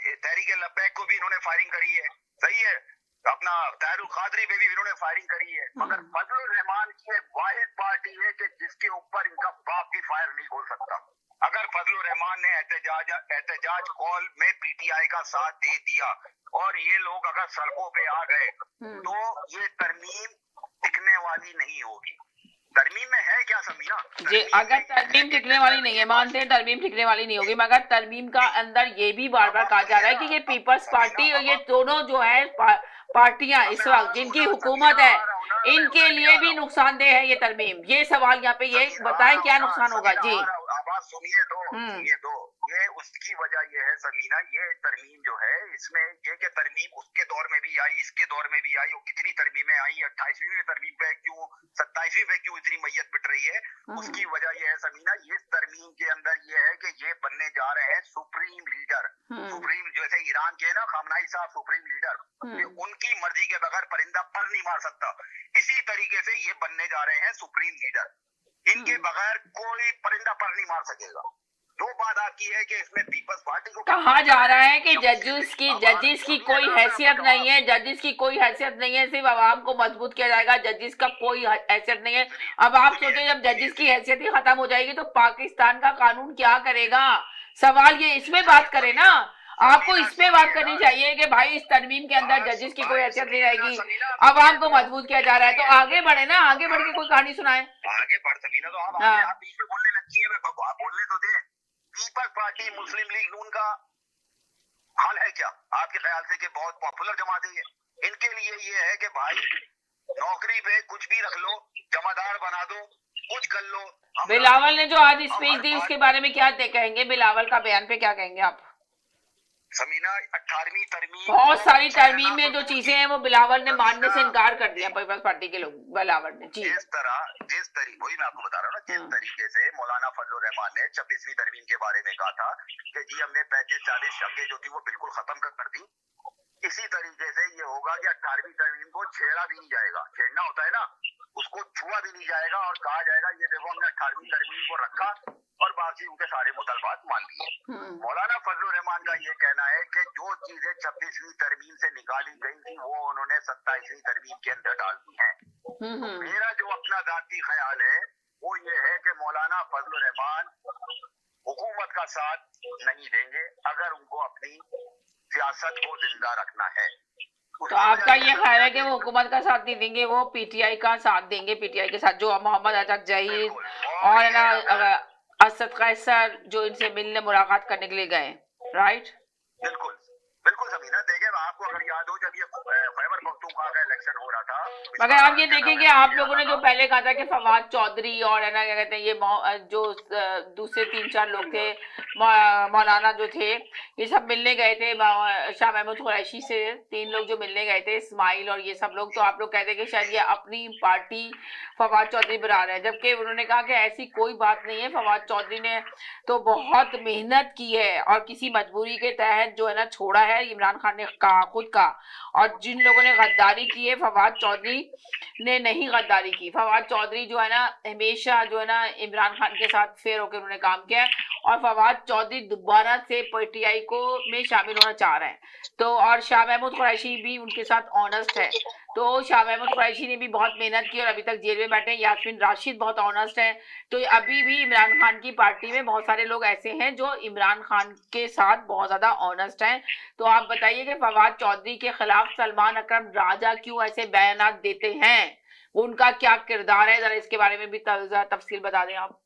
तहरीक लब्बैक को भी इन्होंने फायरिंग करी है, सही है, अपना तारुल कादरी पे भी इन्होंने फायरिंग करी है, मगर फजलुर रहमान की एक वाहिद पार्टी है कि जिसके ऊपर इनका बाप भी फायर नहीं खोल सकता। अगर फजलुर रहमान ने एहतजाज कॉल में पीटीआई का साथ दे दिया और ये लोग अगर सड़कों पे आ गए तो ये तरमीम टिकने वाली नहीं होगी। तरमीम में है क्या समीना जी, अगर तरमीम टिकने वाली नहीं है, मानते हैं तरमीम टिकने वाली नहीं होगी, मगर तरमीम का अंदर ये भी बार बार कहा जा रहा है कि ये पीपल्स पार्टी और ये दोनों जो है पार्टियां इस वक्त जिनकी हुकूमत है, इनके लिए भी नुकसानदेह है ये तरमीम। ये सवाल यहाँ पे ये बताएं क्या नुकसान होगा। जी आवाज सुनिए तो ये उसकी वजह ये है समीना, ये तरमीम जो है इसमें ये कि तरमीम उसके दौर में भी आई, इसके दौर में भी आई, और कितनी तरमीमें आई, 28वीं में तरमीम पे क्यों, 27वीं पे क्यों इतनी मैयत पिट रही है, उसकी वजह ये है समीना, ये तरमीम के अंदर ये है कि ये बनने जा रहे हैं सुप्रीम लीडर। सुप्रीम जैसे ईरान के ना खामनाई साहब सुप्रीम लीडर, उनकी मर्जी के बगैर परिंदा पर नहीं मार सकता, इसी तरीके से ये बनने जा रहे हैं सुप्रीम लीडर। इनके बगैर कोई परिंदा पर नहीं मार सकेगा। दो बात आपकी है कि इसमें पीपल्स पार्टी को कहा जा रहा है कि जजेस की कोई हैसियत नहीं है, जजेस की कोई हैसियत नहीं है, सिर्फ आवाम को मजबूत किया जाएगा, जजेस का कोई हैसियत नहीं है। अब आप सोचो जब जजेस की हैसियत ही खत्म हो जाएगी तो पाकिस्तान का कानून क्या करेगा? सवाल ये इसमें बात करे ना, आपको इसमें बात करनी चाहिए कि भाई इस तरमीम के अंदर जजेस की कोई हैसियत नहीं रहेगी, आवाम को मजबूत किया जा रहा है, तो आगे बढ़े ना, आगे बढ़ के कोई कहानी सुनाए। आगे बढ़ सकी ना, तो आप बीच में बोलने लगती है, आप बोलने तो दे। पीपल्स पार्टी मुस्लिम लीग नून का हाल है क्या आपके ख्याल से कि बहुत पॉपुलर जमात है ये? इनके लिए ये है कि भाई नौकरी पे कुछ भी रख लो, जमादार बना दो, कुछ कर लो। बिलावल ने जो आज स्पीच दी उसके बारे में क्या कहेंगे? बिलावल का बयान पे क्या कहेंगे आप? समीना 18वीं तरमीम, बहुत सारी तरमीम में जो चीजें हैं वो बिलावल ने मानने से इनकार कर दिया पीपल्स पार्टी के लोग। बिलावल ने जी जिस तरीके वही मैं आपको बता रहा हूँ ना, जिस तरीके से मौलाना फजलुर रहमान ने 26वीं तरमीम के बारे में कहा था कि जी हमने 35-40 शकें जो थी वो बिल्कुल खत्म कर दी, इसी तरीके से ये होगा कि 18वीं तरमीम को छेड़ा भी नहीं जाएगा। छेड़ना होता है ना, उसको छुआ भी नहीं जाएगा और कहा जाएगा ये देखो हमने 18वीं तरमीम को रखा और बाकी उनके सारे मुतलबात मान लिए। मौलाना फजलुर रहमान का ये कहना है कि जो चीजें 26वीं तरमीम से निकाली गई थी वो उन्होंने 27वीं तरमीम के अंदर डाल दी है। मेरा जो अपना जाती ख्याल है वो ये है कि मौलाना फजलुर रहमान हुकूमत का साथ नहीं देंगे अगर उनको अपनी सियासत को जिंदा रखना है। तो आपका ये ख्याल है कि वो हुकूमत का साथ नहीं देंगे, वो पीटीआई का साथ देंगे, पीटीआई के साथ जो मोहम्मद अतक जहीर और है ना असद कैसर जो इनसे मिलने मुलाकात करने के लिए गए, राइट? बिल्कुल बिल्कुल समीना, देखे आपको अगर याद हो जब ये खैबर पख्तूनख्वा का इलेक्शन हो रहा था, मगर आप ये देखें कि आप लोगों ने जो पहले कहा था कि फवाद चौधरी और है ना क्या कहते हैं ये जो दूसरे 3-4 लोग थे, मौलाना जो थे, ये सब मिलने गए थे शाह महमूद कुरैशी से, 3 लोग जो मिलने गए थे, इस्माइल और ये सब लोग, तो आप लोग कहते हैं कि शायद ये अपनी पार्टी फवाद चौधरी बना रहे हैं, जबकि उन्होंने कहा कि ऐसी कोई बात नहीं है। फवाद चौधरी ने तो बहुत मेहनत की है और किसी मजबूरी के तहत जो है ना छोड़ा है, इमरान खान ने कहा खुद का, और जिन लोगों ने गद्दारी की है फवाद चौधरी ने नहीं गद्दारी की। फवाद चौधरी जो है ना हमेशा जो है ना इमरान खान के साथ फेर होकर उन्होंने काम किया और फवाद चौधरी दोबारा से पीटीआई को में शामिल होना चाह रहे हैं। तो और शाह महमूद कुरैशी भी उनके साथ ऑनेस्ट है, तो शाह महमूद कुरैशी ने भी बहुत मेहनत की और अभी तक जेल में बैठे हैं। यास्मीन राशिद बहुत ऑनेस्ट है, तो अभी भी इमरान खान की पार्टी में बहुत सारे लोग ऐसे हैं जो इमरान खान के साथ बहुत ज्यादा ऑनेस्ट हैं। तो आप बताइए कि फवाद चौधरी के खिलाफ सलमान अकरम राजा क्यों ऐसे बयानात देते हैं, उनका क्या किरदार है, जरा इसके बारे में भी तफसील बता दें आप।